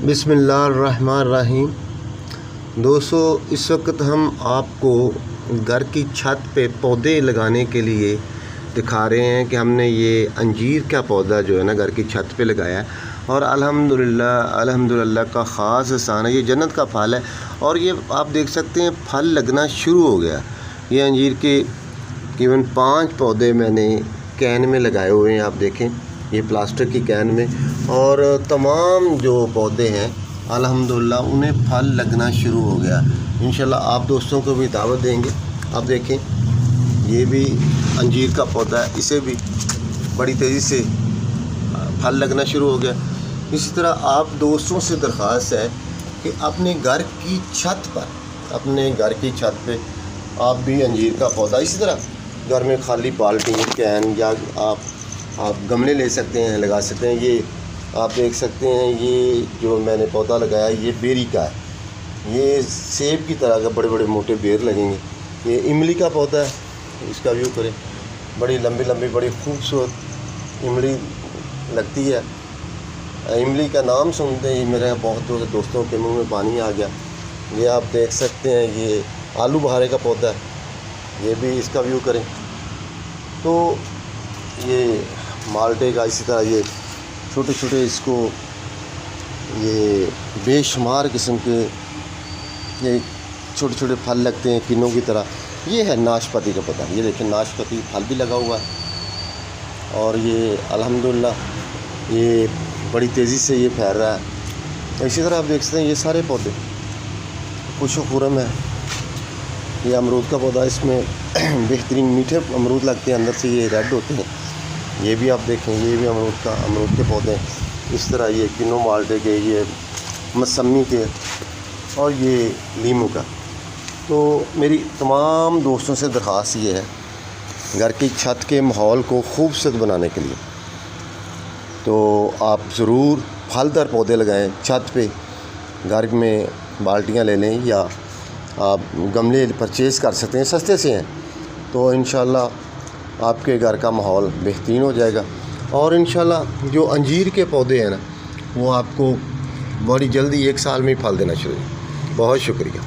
बिस्मिल्लाहिर्रहमानिर्रहीम। दोस्तों, इस वक्त हम आपको घर की छत पे पौधे लगाने के लिए दिखा रहे हैं कि हमने ये अंजीर का पौधा जो है ना घर की छत पे लगाया है और अल्हम्दुलिल्लाह का ख़ास एहसान है। ये जन्नत का फल है और ये आप देख सकते हैं फल लगना शुरू हो गया। ये अंजीर के तकरीबन 5 पौधे मैंने कैन में लगाए हुए हैं, आप देखें ये प्लास्टिक की कैन में, और तमाम जो पौधे हैं अल्हम्दुलिल्लाह उन्हें फल लगना शुरू हो गया। इंशाल्लाह आप दोस्तों को भी दावत देंगे। आप देखें ये भी अंजीर का पौधा है, इसे भी बड़ी तेज़ी से फल लगना शुरू हो गया। इसी तरह आप दोस्तों से दरख्वास्त है कि अपने घर की छत पे आप भी अंजीर का पौधा, इसी तरह घर में खाली बाल्टी कैन या आप गमले ले सकते हैं, लगा सकते हैं। ये आप देख सकते हैं ये जो मैंने पौधा लगाया ये बेरी का है, ये सेब की तरह का बड़े बड़े मोटे बेर लगेंगे। ये इमली का पौधा है, इसका व्यू करें, बड़ी लंबी लंबी बड़ी खूबसूरत इमली लगती है। इमली का नाम सुनते ही मेरे बहुत दोस्तों के मुंह में पानी आ गया। ये आप देख सकते हैं ये आलू बहारे का पौधा है, ये भी इसका व्यू करें। तो ये माल्टे का, इसी तरह ये छोटे छोटे इसको ये बेशुमार किस्म के ये छोटे छोटे फल लगते हैं किन्नों की तरह। ये है नाशपाती का पौधा, ये देखें नाशपाती फल भी लगा हुआ है और ये अल्हम्दुलिल्लाह ये बड़ी तेज़ी से ये फैल रहा है। इसी तरह आप देख सकते हैं ये सारे पौधे खुश खुरम है। ये अमरूद का पौधा, इसमें बेहतरीन मीठे अमरूद लगते हैं, अंदर से ये रेड होते हैं। ये भी आप देखें ये भी अमरूद के पौधे हैं। इस तरह ये किन्नू माल्टे के, ये मौसमी के और ये लीमू का। तो मेरी तमाम दोस्तों से दरख्वास्त ये है घर की छत के माहौल को खूबसूरत बनाने के लिए तो आप ज़रूर फलदार पौधे लगाएं छत पे। घर में बाल्टियाँ ले लें या आप गमले परचेज़ कर सकते हैं, सस्ते से हैं। तो इंशाल्लाह आपके घर का माहौल बेहतरीन हो जाएगा और इंशाल्लाह जो अंजीर के पौधे हैं ना वो आपको बड़ी जल्दी 1 साल में ही फल देना शुरू। बहुत शुक्रिया।